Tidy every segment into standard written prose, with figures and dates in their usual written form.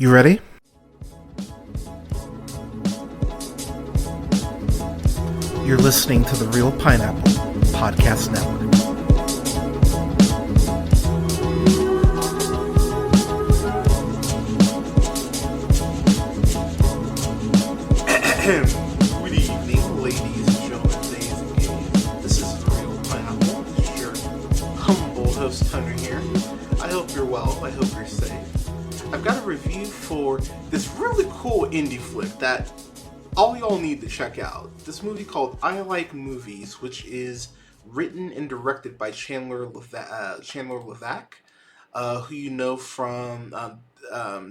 You ready? You're listening to the Real Pineapple Podcast Network. Good evening, ladies and gentlemen, ladies and gays. This is the Real Pineapple. This is your humble host, Hunter here. I hope you're well. I hope you're safe. I've got a review for this really cool indie flick that all y'all need to check out. This movie called I Like Movies, which is written and directed by Chandler Levac, who you know from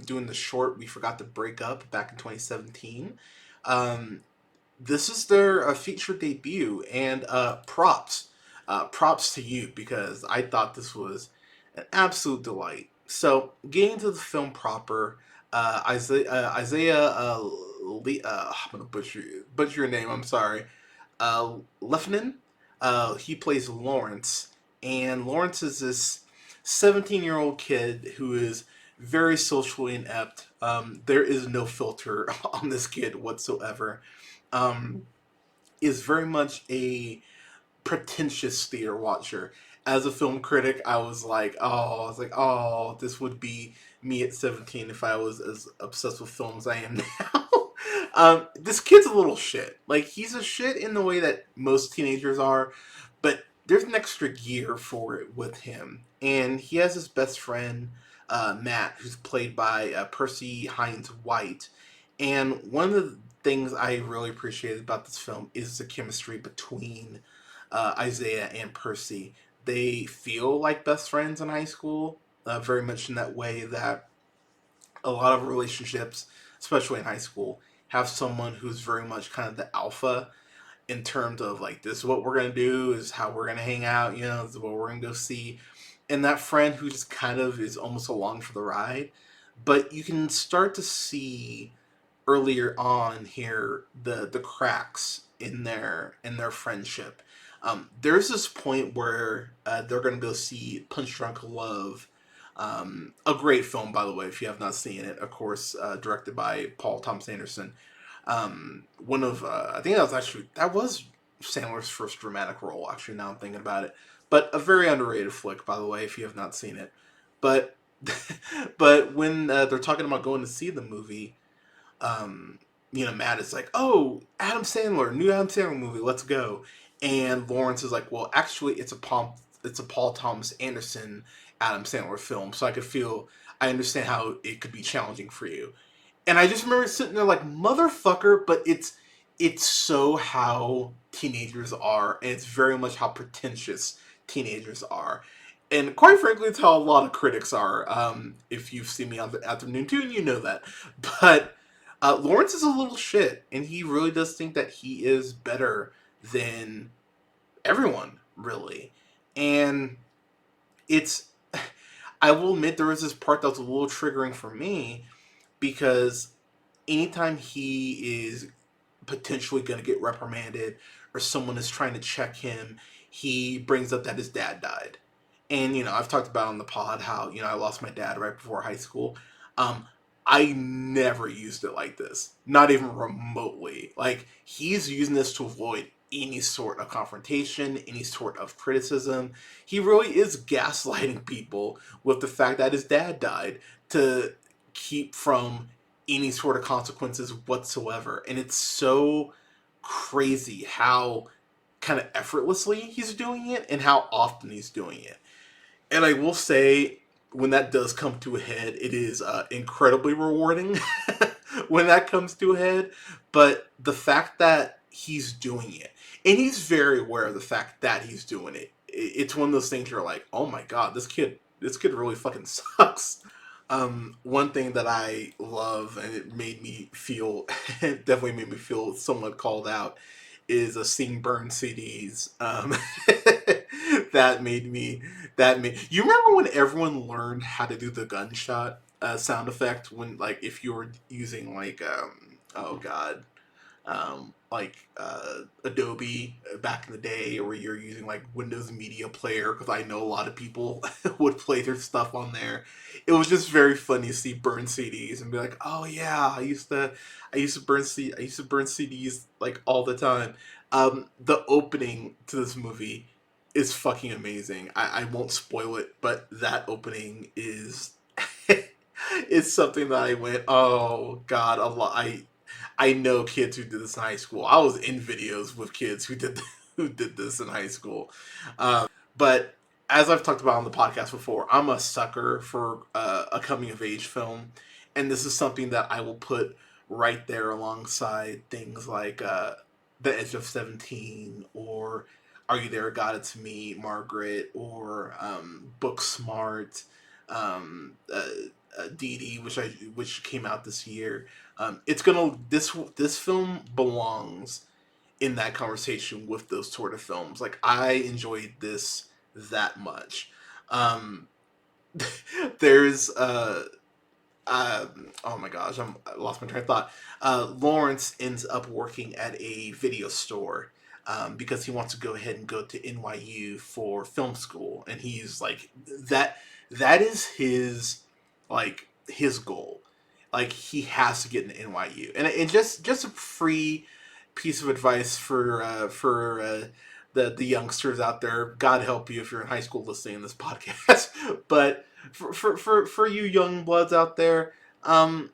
doing the short We Forgot to Break Up back in 2017. This is their feature debut, and props to you, because I thought this was an absolute delight. So, getting to the film proper, Isaiah I'm gonna butcher your name. I'm sorry. Lehtinen. He plays Lawrence, and Lawrence is this 17-year-old kid who is very socially inept. There is no filter on this kid whatsoever. Is very much a pretentious theater watcher. As a film critic, I was like, oh, this would be me at 17 if I was as obsessed with film as I am now. This kid's a little shit. Like, he's a shit in the way that most teenagers are, but there's an extra gear for it with him. And he has his best friend, Matt, who's played by Percy Hines White. And one of the things I really appreciated about this film is the chemistry between Isaiah and Percy. They feel like best friends in high school, very much in that way that a lot of relationships, especially in high school, have someone who's very much kind of the alpha in terms of, like, this is what we're going to do, this is how we're going to hang out, this is what we're going to go see. And that friend who just kind of is almost along for the ride. But you can start to see earlier on here the cracks in their friendship. There's this point where they're going to go see Punch Drunk Love, a great film, by the way, if you have not seen it. Of course, directed by Paul Thomas Anderson. One of I think that was Sandler's first dramatic role. Actually, now I'm thinking about it, but a very underrated flick, by the way, if you have not seen it. But but when they're talking about going to see the movie, Matt is like, "Oh, Adam Sandler, new Adam Sandler movie, let's go." And Lawrence is like, "Well, actually, it's a Paul Thomas Anderson Adam Sandler film, so I understand how it could be challenging for you." And I just remember sitting there like, motherfucker, but it's so how teenagers are, and it's very much how pretentious teenagers are. And quite frankly, it's how a lot of critics are. If you've seen me on the afternoon too, you know that. But Lawrence is a little shit, and he really does think that he is better than everyone, really. And I will admit, there was this part that was a little triggering for me, because anytime he is potentially going to get reprimanded or someone is trying to check him, he brings up that his dad died. And, I've talked about on the pod how, I lost my dad right before high school. I never used it like this. Not even remotely. Like, he's using this to avoid any sort of confrontation, any sort of criticism. He really is gaslighting people with the fact that his dad died to keep from any sort of consequences whatsoever. And it's so crazy how kind of effortlessly he's doing it and how often he's doing it. And I will say, when that does come to a head, it is incredibly rewarding when that comes to a head. But the fact that he's doing it, and he's very aware of the fact that he's doing it, it's one of those things you're like, oh my god, this kid really fucking sucks. One thing that I love, and it definitely made me feel somewhat called out, is seeing burn CDs. You remember when everyone learned how to do the gunshot sound effect, when, like, if you were using, like, oh god, Adobe back in the day, where you're using like Windows Media Player, because I know a lot of people would play their stuff on there. It was just very funny to see burn CDs and be like, oh yeah, I used to burn CDs like all the time. The opening to this movie is fucking amazing. I won't spoil it, but that opening is it's something that I went, oh god, a lot. I know kids who did this in high school. I was in videos with kids who did who did this in high school. But as I've talked about on the podcast before, I'm a sucker for a coming of age film, and this is something that I will put right there alongside things like The Edge of 17, or Are You There, God It's Me, Margaret, or Book Smart, Dee Dee, which came out this year. It's gonna this film belongs in that conversation with those sort of films. Like, I enjoyed this that much. Um, there's oh my gosh, I lost my train of thought. Lawrence ends up working at a video store because he wants to go ahead and go to NYU for film school, and he's like that. That is his goal. Like, he has to get into NYU, and just a free piece of advice for the youngsters out there. God help you if you're in high school listening to this podcast, but for you young bloods out there, um,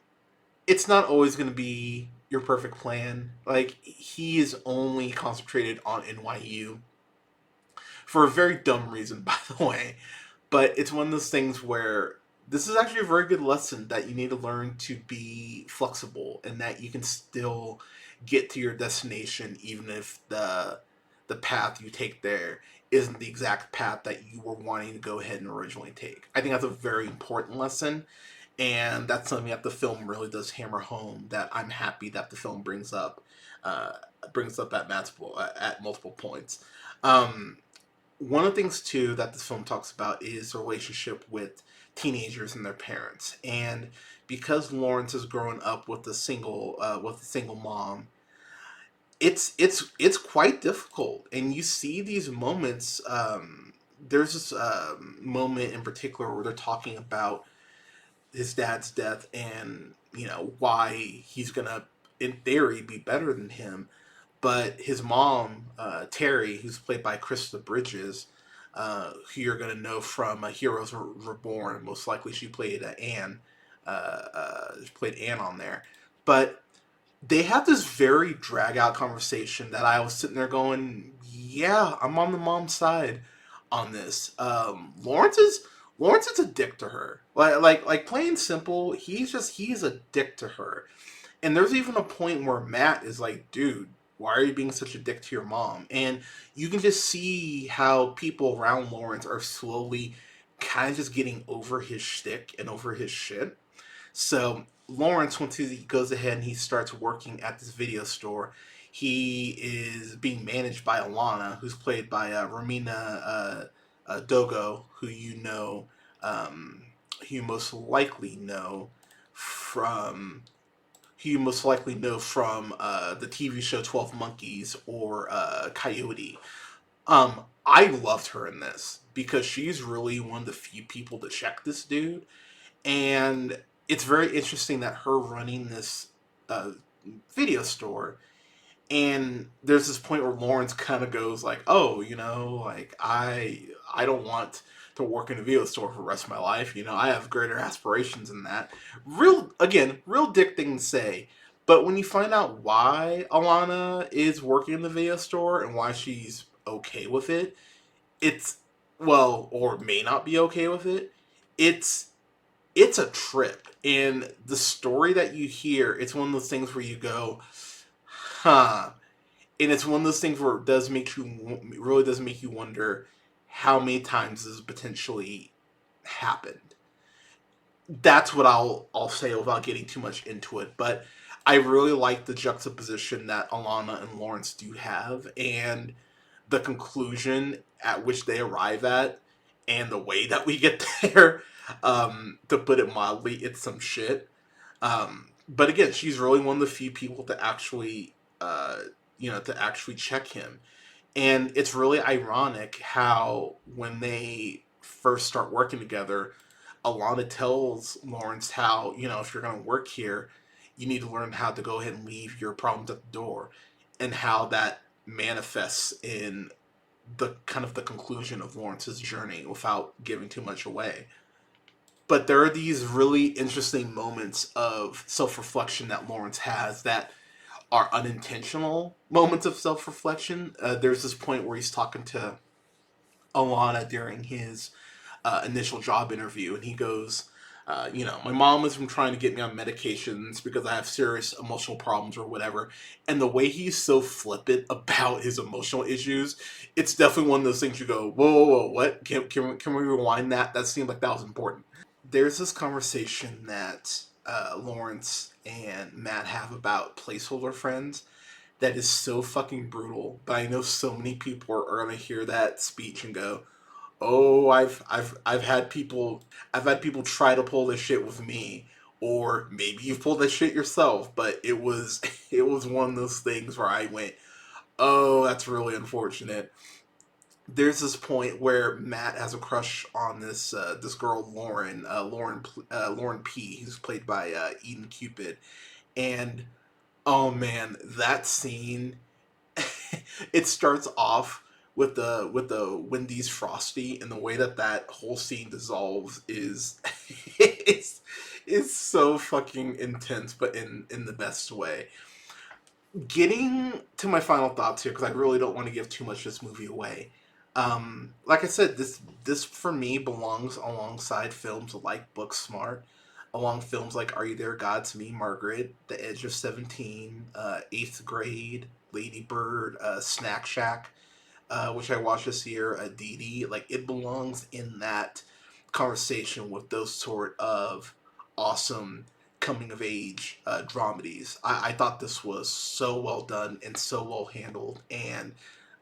it's not always going to be your perfect plan. Like, he is only concentrated on NYU for a very dumb reason, by the way. But it's one of those things where this is actually a very good lesson that you need to learn to be flexible, and that you can still get to your destination even if the path you take there isn't the exact path that you were wanting to go ahead and originally take. I think that's a very important lesson, and that's something that the film really does hammer home. That I'm happy that the film uh, brings up at multiple points. Um, One of the things too that this film talks about is the relationship with teenagers and their parents, and because Lawrence is growing up with a single mom, it's quite difficult, and you see these moments. There's this moment in particular where they're talking about his dad's death, and why he's gonna, in theory, be better than him. But his mom, Terry, who's played by Krista Bridges, who you're gonna know from Heroes Reborn, most likely she played Anne. She played Anne on there, but they have this very drag out conversation that I was sitting there going, "Yeah, I'm on the mom's side on this." Lawrence is a dick to her. Like plain simple, he's a dick to her. And there's even a point where Matt is like, "Dude, why are you being such a dick to your mom?" And you can just see how people around Lawrence are slowly kind of just getting over his shtick and over his shit. So Lawrence, once he goes ahead and he starts working at this video store, he is being managed by Alana, who's played by Romina D'Ugo, um, who you most likely know from the TV show 12 Monkeys, or Coyote. I loved her in this because she's really one of the few people to check this dude, and it's very interesting that her running this uh, video store, and there's this point where Lawrence kind of goes like, "Oh, like I don't want to work in a video store for the rest of my life. I have greater aspirations than that." Real dick thing to say. But when you find out why Alana is working in the video store and why she's okay with it, it's well, or may not be okay with it. It's it's a trip, and the story that you hear, it's one of those things where you go, huh. And it's one of those things where it really does make you wonder how many times this has potentially happened. That's what I'll say without getting too much into it. But I really like the juxtaposition that Alana and Lawrence do have, and the conclusion at which they arrive at, and the way that we get there. To put it mildly, it's some shit. But again, she's really one of the few people to actually to actually check him. And it's really ironic how when they first start working together, Alana tells Lawrence how, if you're going to work here, you need to learn how to go ahead and leave your problems at the door, and how that manifests in the kind of the conclusion of Lawrence's journey without giving too much away. But there are these really interesting moments of self-reflection that Lawrence has that are unintentional moments of self-reflection. There's this point where he's talking to Alana during his initial job interview, and he goes, my mom has been trying to get me on medications because I have serious emotional problems or whatever. And the way he's so flippant about his emotional issues, it's definitely one of those things you go, whoa, whoa, whoa, what? Can we rewind that? That seemed like that was important. There's this conversation that Lawrence and Matt have about placeholder friends that is so fucking brutal. But I know so many people are going to hear that speech and go, "Oh, I've had people try to pull this shit with me, or maybe you've pulled that shit yourself." But it was it was one of those things where I went, "Oh, that's really unfortunate." There's this point where Matt has a crush on this girl Lauren P, who's played by Eden Cupid, and oh man, that scene. It starts off with the Wendy's Frosty, and the way that whole scene dissolves is it's so fucking intense, but in the best way. Getting to my final thoughts here, because I really don't want to give too much of this movie away. Like I said, this for me belongs alongside films like Booksmart, along films like Are You There, God, It's Me, Margaret, The Edge of 17, Eighth Grade, Lady Bird, Snack Shack, which I watched this year, Dee Dee. Like, it belongs in that conversation with those sort of awesome coming of age dramedies. I thought this was so well done and so well handled. And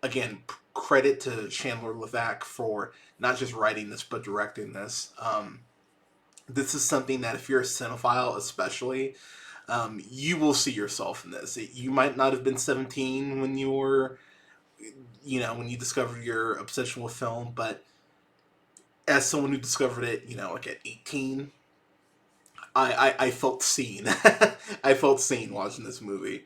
again, credit to Chandler Levac for not just writing this but directing this. This is something that if you're a cinephile, especially, you will see yourself in this. You might not have been 17 when you were, when you discovered your obsession with film, but as someone who discovered it, like at 18, I felt seen. I felt seen watching this movie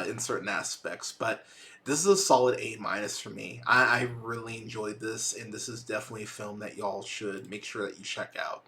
in certain aspects, but this is a solid A- for me. I really enjoyed this, and this is definitely a film that y'all should make sure that you check out.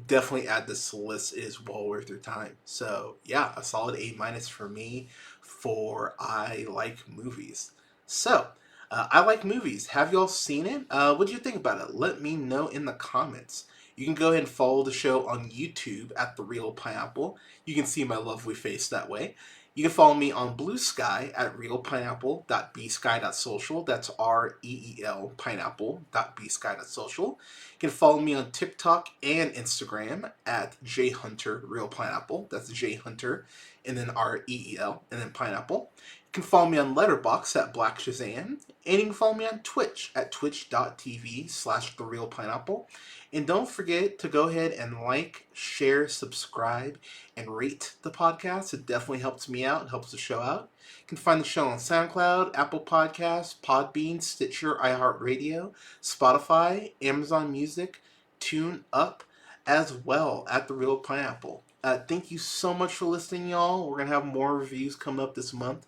Definitely add this to the list. It is well worth your time. So yeah, a solid A- for me for I Like Movies. So, I Like Movies. Have y'all seen it? What did you think about it? Let me know in the comments. You can go ahead and follow the show on YouTube at The Real Pineapple. You can see my lovely face that way. You can follow me on Blue Sky at realpineapple.bsky.social. That's REEL pineapple.bsky.social. You can follow me on TikTok and Instagram at jhunterrealpineapple. That's jhunter and then REEL and then pineapple. You can follow me on Letterboxd at Black Shazam. And you can follow me on Twitch at twitch.tv/TheRealPineapple. And don't forget to go ahead and like, share, subscribe, and rate the podcast. It definitely helps me out. It helps the show out. You can find the show on SoundCloud, Apple Podcasts, Podbean, Stitcher, iHeartRadio, Spotify, Amazon Music, Tune Up, as well at The Real Pineapple. Thank you so much for listening, y'all. We're going to have more reviews coming up this month.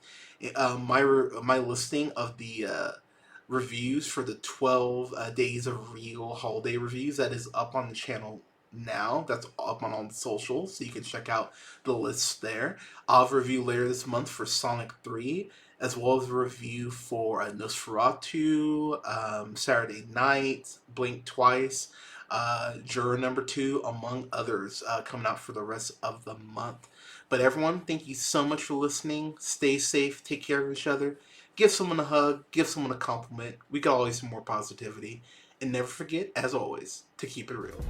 My listing of the reviews for the 12 Days of Real holiday reviews, that is up on the channel now. That's up on all the socials, so you can check out the list there. I'll have a review later this month for Sonic 3, as well as a review for Nosferatu, Saturday Night, Blink Twice, Juror Number 2, among others, coming out for the rest of the month. But everyone, thank you so much for listening. Stay safe, take care of each other. Give someone a hug, give someone a compliment. We could always use more positivity. And never forget, as always, to keep it real.